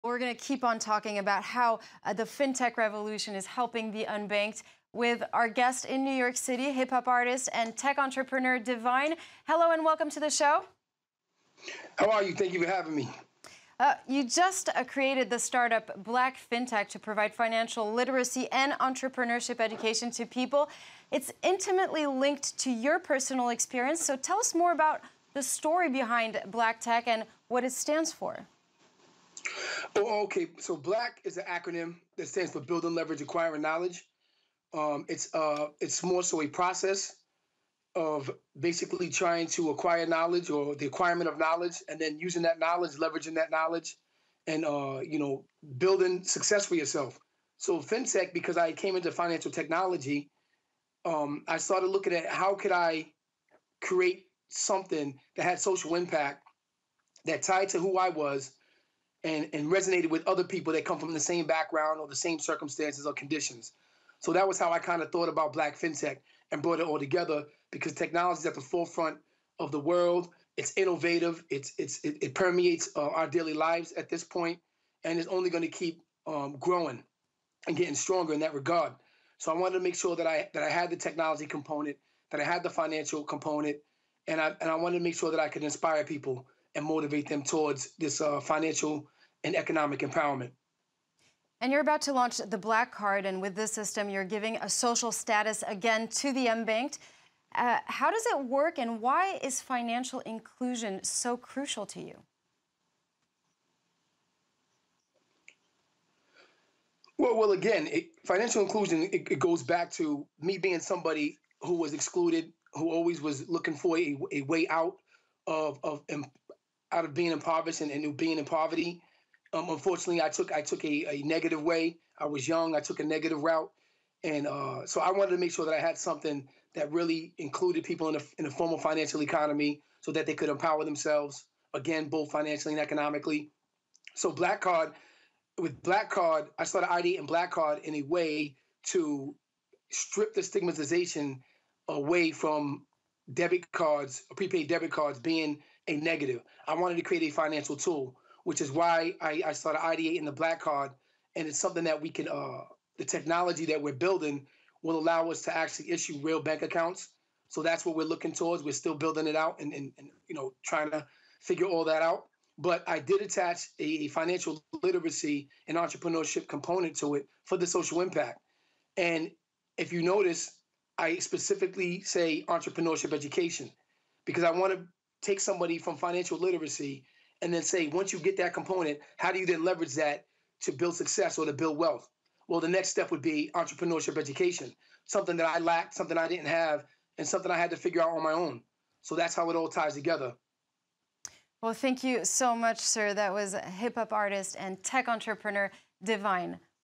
We're going to keep on talking about how the fintech revolution is helping the unbanked with our guest in New York City, hip-hop artist and tech entrepreneur Divine. Hello and welcome to the show. How are you? Thank you for having me. You just created the startup Blak Fintech to provide financial literacy and entrepreneurship education to people. It's intimately linked to your personal experience, so tell us more about the story behind Blak Tech and what it stands for. Oh, okay. So Blak is an acronym that stands for Building Leverage Acquiring Knowledge. It's more so a process of basically trying to acquire knowledge or the acquirement of knowledge, and then using that knowledge, leveraging that knowledge, and building success for yourself. So fintech, because I came into financial technology, I started looking at how could I create something that had social impact that tied to who I was and resonated with other people that come from the same background or the same circumstances or conditions. So that was how I kind of thought about Blak Fintech and brought it all together, because technology is at the forefront of the world. It's innovative. It permeates our daily lives at this point, and it's only going to keep growing and getting stronger in that regard. So I wanted to make sure that I had the technology component, that I had the financial component, and I wanted to make sure that I could inspire people and motivate them towards this financial and economic empowerment. And you're about to launch the Blak Card, and with this system, you're giving a social status again to the unbanked. How does it work, and why is financial inclusion so crucial to you? Well, again, financial inclusion, it goes back to me being somebody who was excluded, who always was looking for a way out of being impoverished and being in poverty. Unfortunately, I took a negative way. I was young. I took a negative route, and so I wanted to make sure that I had something that really included people in the formal financial economy, so that they could empower themselves again, both financially and economically. So with Blak Card, I started ideating Blak Card in a way to strip the stigmatization away from debit cards, prepaid debit cards being a negative. I wanted to create a financial tool, which is why I started ideating the Blak Card. And it's something that we can, the technology that we're building will allow us to actually issue real bank accounts. So that's what we're looking towards. We're still building it out and trying to figure all that out. But I did attach a financial literacy and entrepreneurship component to it for the social impact. And if you notice, I specifically say entrepreneurship education, because I want to take somebody from financial literacy and then say, once you get that component, how do you then leverage that to build success or to build wealth? Well, the next step would be entrepreneurship education, something that I lacked, something I didn't have, and something I had to figure out on my own. So that's how it all ties together. Well, thank you so much, sir. That was hip-hop artist and tech entrepreneur Divine.